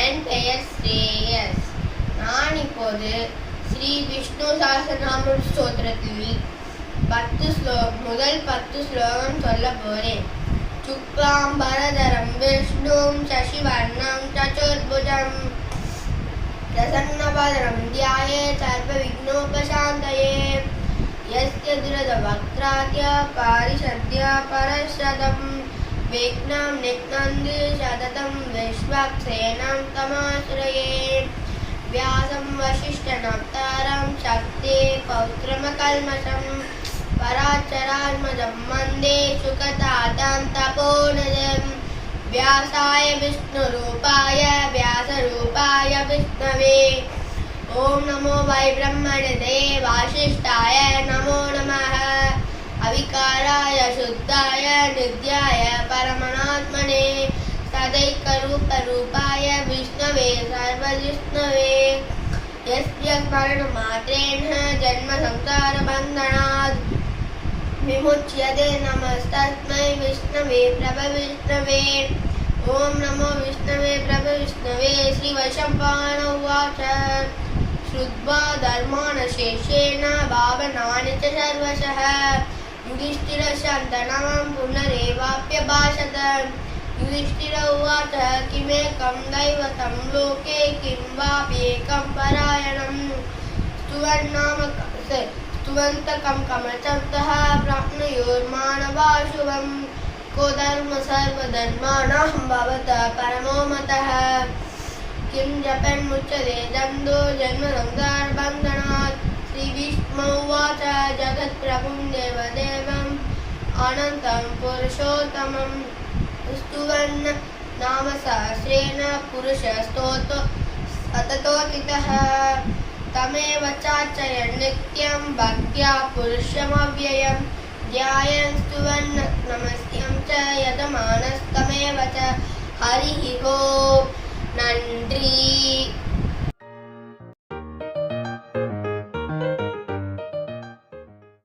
என் பெயர் ஸ்ரேயஸ். நான் இப்போது ஸ்ரீ விஷ்ணு சஹஸ்ரநாம ஸ்தோத்திரத்தில் முதல் 10 ஸ்லோகம் சொல்ல போறேன். சுக்லாம்பரதரம் விஷ்ணும் சசிவர்ணம் சதுர்புஜம் பிரசன்னவதனம் த்யாயேத் சர்வ விக்னோபசாந்தயே யஸ்ய துரதவக்த்ராத்ய பாரிஷத்ய பரஷதம் விக்னம் நிக்னந்தி சததம் விஸ்வக்சேனம் தமாஸ்ரயே व्यासं वसिष्ठनप्तारं शक्ते पौत्रमकल्मषं पराचरात्मजं वन्दे सुखतातं तपोनिधिं व्यासाय विष्णुरूपाय व्यासरूपाय विष्णवे ॐ नमो वै ब्रह्मणिधे वासिष्ठाय नमो नमः अविकाराय शुद्धाय नित्याय परमात्मने सदैकरूपरूपाय विष्णवे सर्वजिष्णवे यस्य स्मरणमात्रेण जन्मसंसारबन्धनात् विमुच्यते नमस्तस्मै विष्णवे प्रभविष्णवे ॐ नमो विष्णवे प्रभविष्णवे श्रीवैशम्पायन उवाच श्रुत्वा धर्मानशेषेण भावनानि च सर्वशः युधिष्ठिरशान्तनवं पुनरेवाप्यभाषत युधिष्ठिर उवाच किमेकं दैवतं लोके किं वाप्येकं परायणं स्तुवन्तकं कमचन्तः प्राप्नुयोर्मानवा शुभं को धर्म सर्वधर्माणां भवतः परमो मतः किं जपन्मुच्यते दन्दो जन्मसंसारबन्धनात् श्रीविष्णु उवाच जगत्प्रभुं देवदेवम् अनन्तं पुरुषोत्तमं स्तुवन् नाम सहस्रेण पुरुषस्तोतो सततोतितः तमेव चार्चयन् नित्यं भक्त्या पुरुषमव्ययं ध्यायन् स्तुवन् नमस्यं च यजमानस्तमेव च हरिः ओम्.